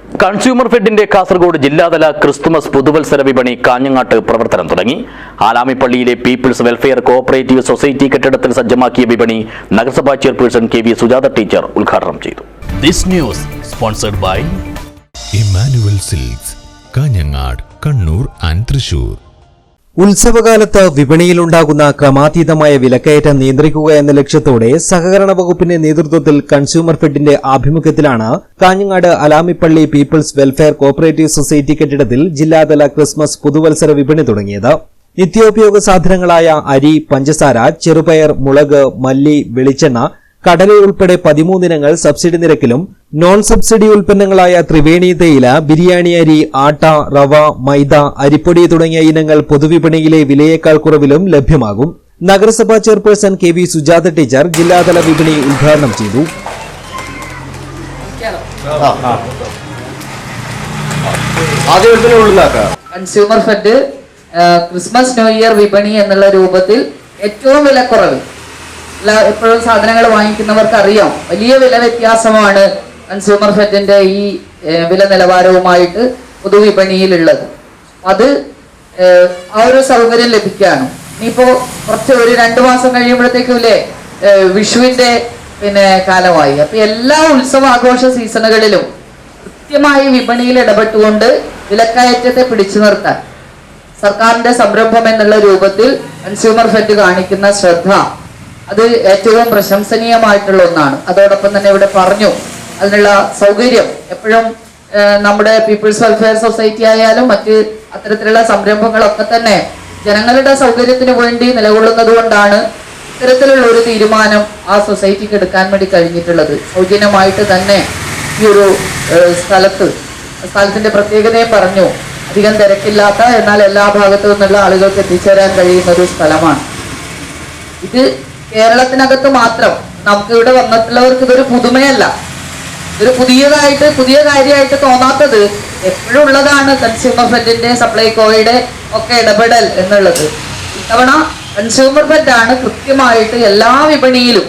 Consumer ഫെഡിന്റെ Kasaragod ജില്ലാതല Christmas പുതുവത്സര വിപണി കാഞ്ഞങ്ങാട്ട് പ്രവർത്തനം തുടങ്ങി. ആലാമിപ്പള്ളിയിലെ പീപ്പിൾസ് വെൽഫെയർ കോഓപ്പറേറ്റീവ് സൊസൈറ്റി കെട്ടിടത്തിൽ സജ്ജമാക്കിയ വിപണി നഗരസഭാ ചെയർപേഴ്സൺ KV സുജാത ടീച്ചർ ഉദ്ഘാടനം ചെയ്തു. This news sponsored by Emmanuel Silks, Kanhangad, Kannur and Thrissur. ഉത്സവകാലത്ത് വിപണിയിലുണ്ടാകുന്ന ക്രമാതീതമായ വിലക്കയറ്റം നിയന്ത്രിക്കുക എന്ന ലക്ഷ്യത്തോടെ സഹകരണ വകുപ്പിന്റെ നേതൃത്വത്തിൽ കൺസ്യൂമർ ഫെഡിന്റെ ആഭിമുഖ്യത്തിലാണ് Kanhangad Alamipalli people's welfare cooperative society കെട്ടിടത്തിൽ ജില്ലാതല ക്രിസ്മസ് പുതുവത്സര വിപണി തുടങ്ങിയത്. നിത്യോപയോഗ സാധനങ്ങളായ അരി, പഞ്ചസാര, ചെറുപയർ, മുളക്, മല്ലി, വെളിച്ചെണ്ണ, കടല ഉൾപ്പെടെ 13 ഇനങ്ങൾ സബ്സിഡി നിരക്കിലും നോൺ സബ്സിഡി ഉൽപ്പന്നങ്ങളായ ത്രിവേണി തേയില, ബിരിയാണി അരി, ആട്ട, റവ, മൈദ, അരിപ്പൊടി തുടങ്ങിയ ഇനങ്ങൾ പൊതുവിപണിയിലെ വിലയേക്കാൾ കുറവിലും ലഭ്യമാകും. നഗരസഭാ ചെയർപേഴ്സൺ KV സുജാത ടീച്ചർ ജില്ലാതല വിപണി ഉദ്ഘാടനം ചെയ്തു. Consumer fed Christmas new year വിപണി എന്നുള്ള രൂപത്തിൽ ഏറ്റവും വിലക്കുറവ് എപ്പോഴും സാധനങ്ങൾ വാങ്ങിക്കുന്നവർക്ക് അറിയാം, വലിയ വില വ്യത്യാസമാണ് കൺസ്യൂമർ ഫെഡിന്റെ ഈ വില നിലവാരവുമായിട്ട് പൊതുവിപണിയിലുള്ളത്. അത് ആ ഒരു സൗകര്യം ലഭിക്കുകയാണ്. ഇനിയിപ്പോ കുറച്ച് ഒരു 2 മാസം കഴിയുമ്പോഴത്തേക്കും വിഷുവിന്റെ കാലമായി. അപ്പൊ എല്ലാ ഉത്സവാഘോഷ സീസണുകളിലും കൃത്യമായി വിപണിയിൽ ഇടപെട്ടുകൊണ്ട് വിലക്കയറ്റത്തെ പിടിച്ചു നിർത്താൻ സർക്കാരിന്റെ സംരംഭം എന്നുള്ള രൂപത്തിൽ കൺസ്യൂമർ ഫെഡ് കാണിക്കുന്ന ശ്രദ്ധ അത് ഏറ്റവും പ്രശംസനീയമായിട്ടുള്ള ഒന്നാണ്. അതോടൊപ്പം തന്നെ ഇവിടെ പറഞ്ഞു, അതിനുള്ള സൗകര്യം എപ്പോഴും നമ്മുടെ പീപ്പിൾസ് വെൽഫെയർ സൊസൈറ്റി ആയാലും മറ്റ് അത്തരത്തിലുള്ള സംരംഭങ്ങളൊക്കെ തന്നെ ജനങ്ങളുടെ സൗകര്യത്തിന് വേണ്ടി നിലകൊള്ളുന്നത് കൊണ്ടാണ് ഇത്തരത്തിലുള്ള ഒരു തീരുമാനം ആ സൊസൈറ്റിക്ക് എടുക്കാൻ വേണ്ടി കഴിഞ്ഞിട്ടുള്ളത്. സൗജന്യമായിട്ട് തന്നെ ഈ ഒരു സ്ഥലത്തിന്റെ പ്രത്യേകതയും പറഞ്ഞു. അധികം തിരക്കില്ലാത്ത, എന്നാൽ എല്ലാ ഭാഗത്തു നിന്നുള്ള ആളുകൾക്ക് എത്തിച്ചേരാൻ കഴിയുന്ന ഒരു സ്ഥലമാണ് ഇത്. കേരളത്തിനകത്ത് മാത്രം നമുക്ക് ഇവിടെ വന്നിട്ടുള്ളവർക്ക് ഇതൊരു പുതുമയല്ല, ഇതൊരു പുതിയ കാര്യമായിട്ട് തോന്നാത്തത് എപ്പോഴും ഉള്ളതാണ് കൺസ്യൂമർ ഫെഡിന്റെ സപ്ലൈകോയുടെ ഒക്കെ ഇടപെടൽ എന്നുള്ളത്. ഇത്തവണ കൺസ്യൂമർ ഫെഡാണ് കൃത്യമായിട്ട് എല്ലാ വിപണിയിലും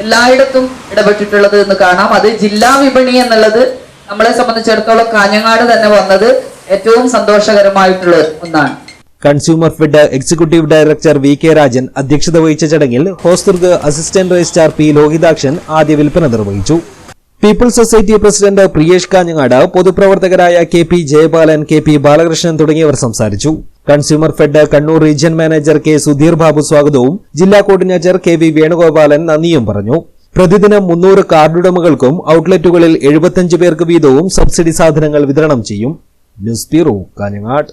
എല്ലായിടത്തും ഇടപെട്ടിട്ടുള്ളത് എന്ന് കാണാം. അത് ജില്ലാ വിപണി എന്നുള്ളത് നമ്മളെ സംബന്ധിച്ചിടത്തോളം കാഞ്ഞങ്ങാട് തന്നെ വന്നത് ഏറ്റവും സന്തോഷകരമായിട്ടുള്ള ഒന്നാണ്. Consumer fed executive director VK Rajan അധ്യക്ഷത വഹിച്ച ചടങ്ങിൽ Hosdurg assistant registrar P Lohithakshan ആദ്യ വിൽപ്പന നിർവഹിച്ചു. People's society president Priyesh Kanhangad, പൊതുപ്രവർത്തകരായ KP ജയപാലൻ, KP ബാലകൃഷ്ണൻ തുടങ്ങിയവർ സംസാരിച്ചു. Consumer fed Kannur region manager K Sudheer Babu സ്വാഗതവും ജില്ലാ കോർഡിനേറ്റർ KV വേണുഗോപാലൻ നന്ദിയും പറഞ്ഞു. പ്രതിദിനം 300 കാർഡുടമകൾക്കും ഔട്ട്ലെറ്റുകളിൽ 75 പേർക്ക് വീതവും സബ്സിഡി സാധനങ്ങൾ വിതരണം ചെയ്യും. News bureau, Kanhangad.